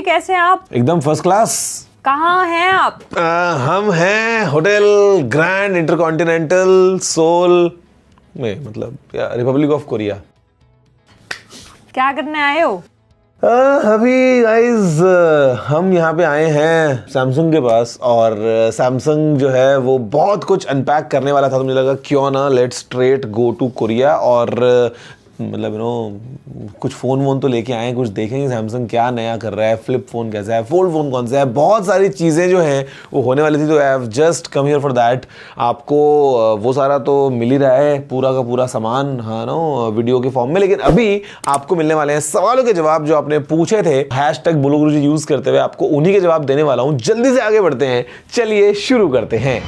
कैसे हैं आप? एकदम फर्स्ट क्लास। कहाँ हैं आप? हम हैं होटल ग्रैंड इंटरकॉन्टिनेंटल सोल में, मतलब रिपब्लिक ऑफ कोरिया। क्या करने आए हो? अभी गाइस हम यहाँ पे आए हैं सैमसंग के पास, और सैमसंग जो है वो बहुत कुछ अनपैक करने वाला था, तो मुझे लगा क्यों ना let's straight go to Korea और मतलब कुछ फ़ोन वोन तो लेके आए, कुछ देखेंगे सैमसंग क्या नया कर रहा है, फ्लिप फ़ोन कैसा है, फोल्ड फ़ोन कौन सा है, बहुत सारी चीज़ें जो हैं वो होने वाली थी। तो I have just come here for that. आपको वो सारा तो मिल ही रहा है, पूरा का पूरा सामान, हाँ नो, वीडियो के फॉर्म में। लेकिन अभी आपको मिलने वाले हैं सवालों के जवाब जो आपने पूछे थे हैशटैग बोलो गुरुजी यूज़ करते हुए। आपको उन्हीं के जवाब देने वाला हूँ। जल्दी से आगे बढ़ते हैं, चलिए शुरू करते हैं।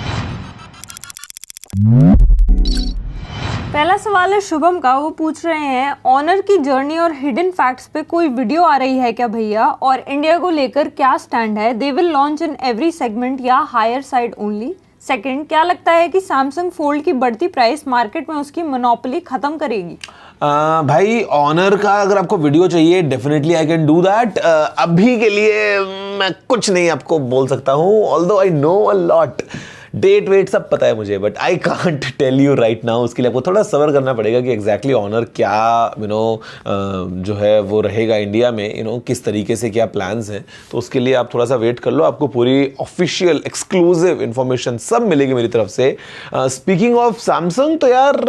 पहला सवाल है शुभम का। वो पूछ रहे हैं ऑनर की जर्नी और हिडन फैक्ट्स पे कोई वीडियो आ रही है क्या भैया, और इंडिया को लेकर क्या स्टैंड है? They will launch in every segment या हायर साइड ओनली? सेकंड, क्या लगता है कि सैमसंग फोल्ड की बढ़ती प्राइस मार्केट में उसकी मोनोपोली खत्म करेगी? भाई ऑनर का अगर आपको वीडियो चाहिए, definitely I can do that. अभी के लिए मैं कुछ नहीं आपको बोल सकता हूँ, although I know a lot. Date weight सब पता है मुझे, but I can't tell you right now. उसके लिए आपको थोड़ा सब्र करना पड़ेगा कि एग्जैक्टली ऑनर क्या जो है वो रहेगा इंडिया में, किस तरीके से क्या प्लान्स हैं। तो उसके लिए आप थोड़ा सा वेट कर लो, आपको पूरी ऑफिशियल एक्सक्लूसिव इंफॉर्मेशन सब मिलेगी मेरी तरफ से। स्पीकिंग ऑफ सैमसंग, तो यार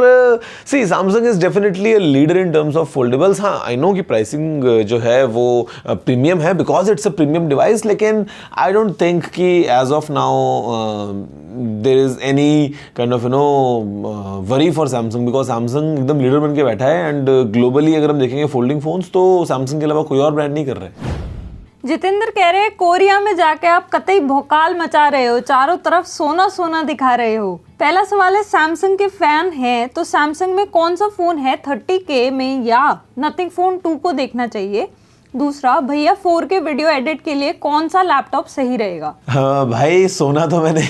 see Samsung is definitely a leader in terms of foldables. हाँ, आई नो कि प्राइसिंग जो है वो प्रीमियम है because it's a premium device, लेकिन आई डोंट थिंक कि as of now there is any kind of worry for Samsung, because Samsung एकदम leader बन के बैठा है। एंड ग्लोबली अगर हम देखेंगे फोल्डिंग फोन्स, तो Samsung के अलावा कोई और ब्रांड नहीं कर रहा है। जितेंद्र कह रहे हैं कोरिया में जाके आप कतई भौकाल मचा रहे हो, चारों तरफ सोना सोना दिखा रहे हो। पहला सवाल है सैमसंग के फैन हैं तो सैमसंग में कौन सा फोन है 30K में या नथिंग फोन 2 को देखना चाहिए? दूसरा, भैया 4K वीडियो एडिट के लिए कौन सा लैपटॉप सही रहेगा? हाँ भाई, सोना तो मैंने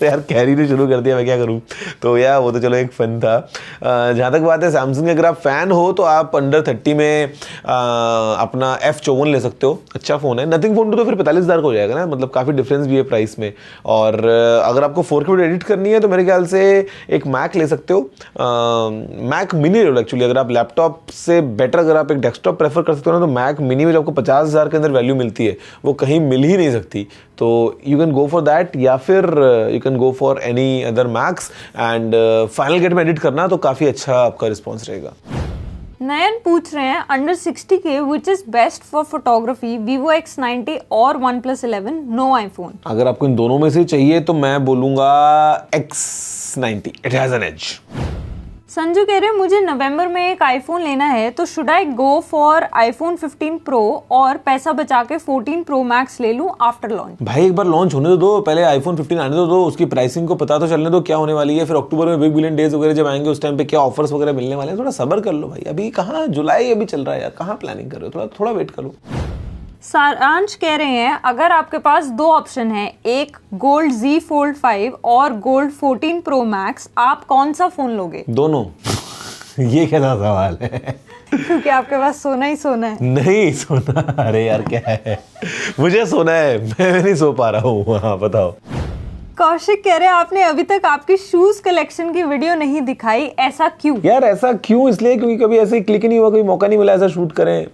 यार कैरी ने शुरू कर दिया, मैं क्या करूँ। तो यार वो तो चलो एक फन था। जहाँ तक बात है सैमसंग, अगर आप फैन हो तो आप अंडर 30 में अपना F54 ले सकते हो, अच्छा फ़ोन है। नथिंग फोन 2 तो फिर 45,000 का हो जाएगा ना, मतलब काफ़ी डिफरेंस भी है प्राइस में। और अगर आपको 4K वीडियो एडिट करनी है तो मेरे ख्याल से एक मैक ले सकते हो, मैक मिनी ले लो एक्चुअली। अगर आप लैपटॉप से बेटर अगर आप एक डेस्कटॉप प्रेफर कर सकते हो तो मैक मिनी में जो आपको 50,000 के अंदर वैल्यू मिलती है वो कहीं मिल ही नहीं सकती। तो you can go for that, या फिर you can go for any other max. And final get में एडिट करना तो काफ़ी अच्छा आपका रिस्पॉन्स रहेगा। नयन पूछ रहे हैं under 60K which is best for photography, Vivo X90 और OnePlus 11, नो आईफोन? अगर आपको इन दोनों में से चाहिए तो मैं बोलूँगा X90, it has an edge. Sanju कह रहे हैं मुझे नवंबर में एक आईफोन लेना है, तो should I go for iPhone 15 pro और पैसा बचा के 14 प्रो मैक्स ले लूं आफ्टर लॉन्च? भाई एक बार लॉन्च होने दो, पहले आईफोन 15 आने दो, उसकी प्राइसिंग को पता तो चलने दो क्या होने वाली है। फिर अक्टूबर में बिग बिलियन डेज वगैरह जब आएंगे उस टाइम पे क्या ऑफर्स वगैरह मिलने वाले हैं, थोड़ा सब्र कर लो भाई। अभी कहाँ, जुलाई अभी चल रहा है यार, कहाँ प्लानिंग कर रहे हो, थोड़ा वेट करो। सारांश कह रहे हैं अगर आपके पास दो ऑप्शन है, एक गोल्ड Z Fold 5 और गोल्ड 14 प्रो मैक्स, आप कौन सा फोन लोगे? दोनों। ये कैसा सवाल है? क्योंकि आपके पास सोना ही सोना है। नहीं सोना, अरे यार क्या है, मुझे सोना है, मैं नहीं सो पा रहा हूँ। हाँ बताओ। कौशिक कह रहे हैं आपने अभी तक आपकी शूज कलेक्शन की वीडियो नहीं दिखाई, ऐसा क्यों? यार ऐसा क्यों, इसलिए क्योंकि कभी ऐसे क्लिक नहीं हुआ, कभी मौका नहीं मिला ऐसा शूट करें।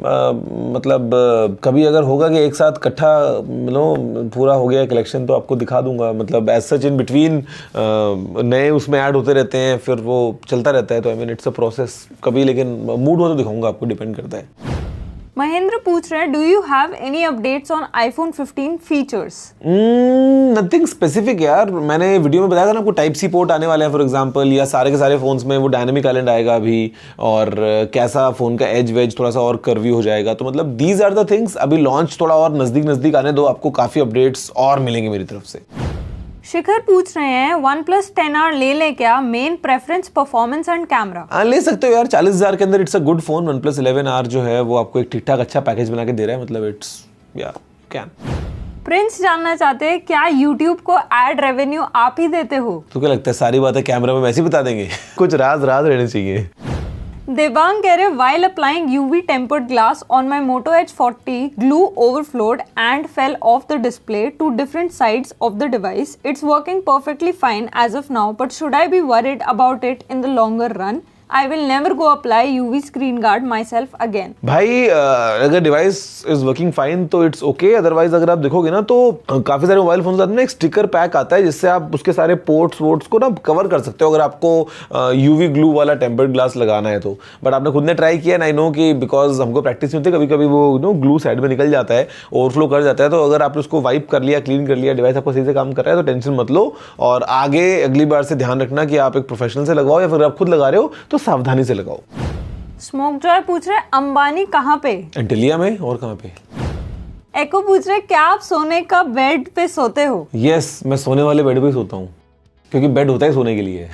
मतलब कभी अगर होगा कि एक साथ इकट्ठा पूरा हो गया कलेक्शन तो आपको दिखा दूंगा। मतलब एज सच इन बिटवीन नए उसमें ऐड होते रहते हैं, फिर वो चलता रहता है। तो I mean it's a process कभी, लेकिन मूड हो तो दिखाऊंगा आपको, डिपेंड करता है। महेंद्र पूछ रहे हैं do you have any updates on iPhone 15 features? Nothing specific यार। मैंने वीडियो में बताया था ना आपको, टाइप सी पोर्ट आने वाला है फॉर एग्जांपल, या सारे के सारे फोन्स में वो डायनेमिक आइलैंड आएगा अभी, और कैसा फोन का एज वेज थोड़ा सा और कर्वी हो जाएगा। तो मतलब दीज आर द थिंग्स। अभी लॉन्च थोड़ा और नजदीक आने दो, आपको काफी अपडेट्स और मिलेंगे मेरी तरफ से। शिखर पूछ रहे हैं OnePlus 10R ले ले क्या, main preference performance and camera? ले सकते हो यार, 40,000 के अंदर it's a good phone. OnePlus 11R जो है वो आपको एक ठीक ठाक अच्छा पैकेज बना के दे रहा है, मतलब इट्स या कैन। प्रिंस जानना चाहते हैं क्या YouTube को एड रेवेन्यू आप ही देते हो? तो क्या लगता है सारी बातें कैमरा में वैसे ही बता देंगे? कुछ राज रहने चाहिए। देवांग कह रहे while applying UV tempered glass on my Moto H40, glue overflowed and fell off the display to different sides of the device. It's working perfectly fine as of now, but should I be worried about it in the longer run? I will never go apply UV screen guard myself again. भाई अगर device is working fine तो it's okay, otherwise अगर आप देखोगे ना तो काफी सारे मोबाइल फोन्स आते हैं ना, एक स्टिकर पैक आता है जिससे आप उसके सारे पोर्ट्स वोर्ट्स को ना कवर कर सकते हो अगर आपको यूवी ग्लू वाला टेम्पर्ड ग्लास लगाना है तो। बट आपने खुद ने ट्राई किया ना, आई नो कि बिकॉज हमको प्रैक्टिस में होती है, कभी कभी वो नो ग्लू साइड में निकल जाता है, ओवरफ्लो कर जाता है। तो अगर आपने उसको वाइप कर लिया, क्लीन कर लिया, डिवाइस आपको सही से काम कर रहा है तो टेंशन मत लो, और आगे अगली बार से ध्यान रखना कि आप एक प्रोफेशनल से लगवाओ या फिर आप खुद लगा रहे हो तो सावधानी से लगाओ। स्मोक जॉय पूछ रहे अंबानी कहाँ पे? एंटिलिया में। और कहाँ पे? एको पूछ रहे क्या आप सोने का बेड पे सोते हो? यस, मैं सोने वाले बेड पे ही सोता हूँ, क्योंकि बेड होता है सोने के लिए।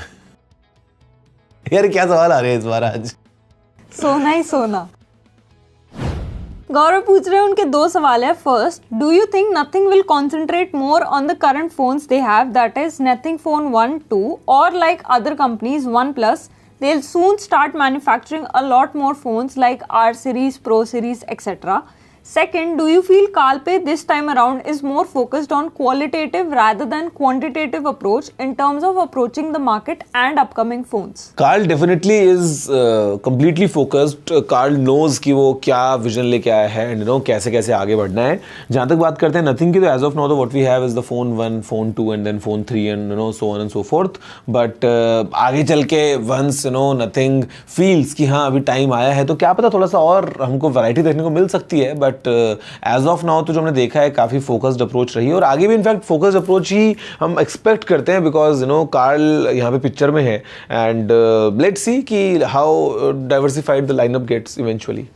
यार क्या सवाल आ रहे हैं इस बार आज? सोना ही सोना। गौरव पूछ रहे हैं, उनके दो सवाल है। First, do you think nothing will concentrate more on the current phones they have, that is nothing phone 1, 2, और like other companies OnePlus, they'll soon start manufacturing a lot more phones like R series, Pro series, etc. Second, do you feel Kalpe this time around is more focused on qualitative rather than quantitative approach in terms of approaching the market and upcoming phones? Carl definitely is completely focused. Carl knows कि वो क्या vision लेके आया है and you know कैसे कैसे आगे बढ़ना है। जहाँ तक बात करते हैं नथिंग की, तो as of now तो what we have is the phone 1, phone 2 and then phone 3 and you know so on and so forth. But आगे चल के once you know nothing feels कि हाँ अभी टाइम आया है तो क्या पता थोड़ा सा और हमको वैरायटी देखने को मिल सकती है। बट एज ऑफ नाउ तो जो हमने देखा है काफ़ी फोकस्ड अप्रोच रही है, और आगे भी इनफैक्ट फोकस्ड अप्रोच ही हम एक्सपेक्ट करते हैं, बिकॉज यू नो कार्ल यहाँ पे पिक्चर में है एंड लेट्स सी कि how diversified the lineup gets eventually.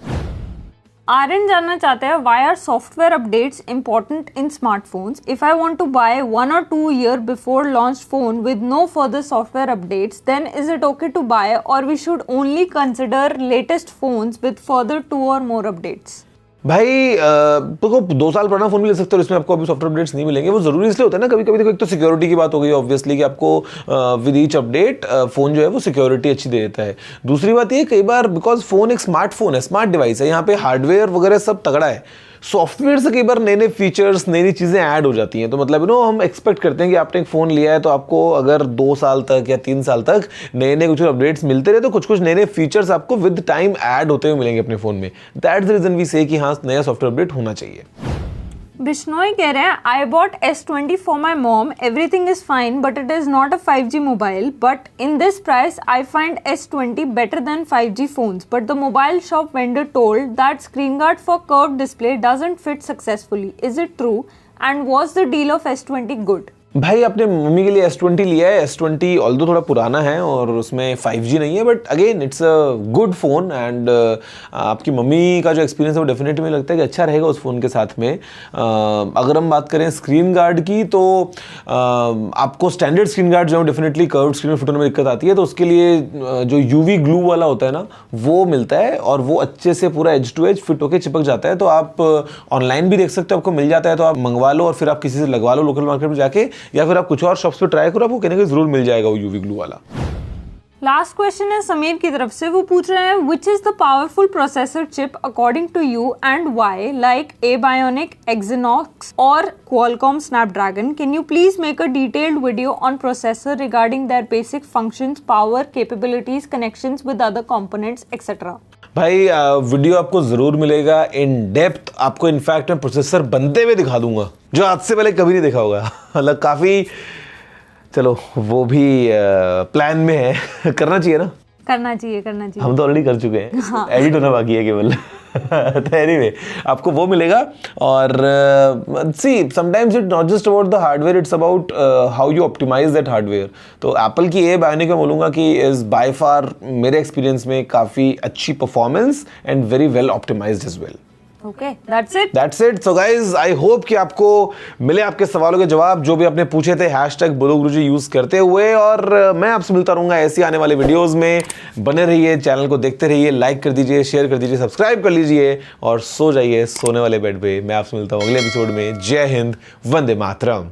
Aryan जानना चाहते हैं, why are software updates important in smartphones? If I want to buy 1 or 2 year before launched phone with no further software updates, then is it okay to buy, or we should only consider latest phones with further 2 or more updates? भाई तो 2 साल पुराना phone भी ले सकते हो, इसमें आपको अभी सॉफ्टवेयर अपडेट्स नहीं मिलेंगे। वो जरूरी इसलिए होता है ना, कभी कभी देखो, एक तो सिक्योरिटी की बात हो गई ऑब्वियसली कि आपको विद ईच अपडेट फोन जो है वो सिक्योरिटी अच्छी दे देता है। दूसरी बात ये, कई बार बिकॉज फोन एक स्मार्टफोन है, स्मार्ट डिवाइस है, यहाँ पे हार्डवेयर वगैरह सब तगड़ा है, सॉफ्टवेयर से कई बार नए नए फीचर्स, नई नई चीज़ें ऐड हो जाती हैं। तो मतलब यू नो हम एक्सपेक्ट करते हैं कि आपने एक फ़ोन लिया है तो आपको अगर 2 साल तक या 3 साल तक नए नए कुछ अपडेट्स मिलते रहे तो कुछ कुछ नए नए फीचर्स आपको विद टाइम ऐड होते हुए मिलेंगे अपने फ़ोन में। दैट्स द रीज़न वी से कि हाँ नया सॉफ्टवेयर अपडेट होना चाहिए। बिश्नोई कह रहे हैं, I bought S20 for my mom. Everything is fine, but it is not a 5G mobile. But in this price, I find S20 better than 5G phones. But the mobile shop vendor told that screen guard for curved display doesn't fit successfully. Is it true? And was the deal of S20 good? भाई अपने mummy के लिए S20 लिया है। S20 although थोड़ा पुराना है और उसमें 5G नहीं है, but again it's a good phone and आपकी मम्मी का जो एक्सपीरियंस है वो डेफिनेटली मुझे लगता है कि अच्छा रहेगा उस फ़ोन के साथ में। अगर हम बात करें स्क्रीन गार्ड की तो आपको स्टैंडर्ड स्क्रीन गार्ड जो है डेफिनेटली कर्व्ड स्क्रीन में फिट होने में दिक्कत आती है, तो उसके लिए जो यूवी ग्लू वाला होता है ना वो मिलता है और वो अच्छे से पूरा एज टू एज फिट होकर चिपक जाता है। तो आप ऑनलाइन भी देख सकते हो, आपको मिल जाता है तो आप मंगवा लो और फिर आप किसी से लगवा लो लोकल मार्केट में जाके, या फिर आप कुछ और शॉप्स पे ट्राई करो, आपको कहने को जरूर मिल जाएगा वो यूवी ग्लू वाला। लास्ट क्वेश्चन है समीर की तरफ से, वो पूछ रहे हैं, which is the powerful processor chip according to you and why, like A bionic, Exynos और Qualcomm Snapdragon? Can you please make a detailed video on processor regarding their basic functions, power, capabilities, connections with other components etcetera? भाई video आपको जरूर मिलेगा in depth, आपको in fact मैं processor बनते हुए दिखा दूंगा जो आज से पहले कभी नहीं देखा होगा। मतलब काफी, चलो वो भी प्लान में है, करना चाहिए ना, करना चाहिए। हम तो ऑलरेडी कर चुके हैं, हाँ। एडिट होना बाकी है केवल। तो एनीवे आपको वो मिलेगा। और see sometimes it not just about the hardware, it's about how you optimise that hardware. तो एप्पल की ए बायोनिक मैं बोलूँगा कि इज बाय फार मेरे एक्सपीरियंस में काफ़ी अच्छी performance and very well optimised as well. Okay, that's it. That's it. So guys, I hope कि आपको मिले आपके सवालों के जवाब जो भी आपने पूछे थे #बोलोगुरुजी यूज करते हुए, और मैं आपसे मिलता रहूंगा ऐसी आने वाले वीडियोस में। बने रहिए, चैनल को देखते रहिए, लाइक कर दीजिए, शेयर कर दीजिए, सब्सक्राइब कर लीजिए और सो जाइए सोने वाले बेड पे। मैं आपसे मिलता हूँ अगले एपिसोड में। जय हिंद, वंदे मातरम।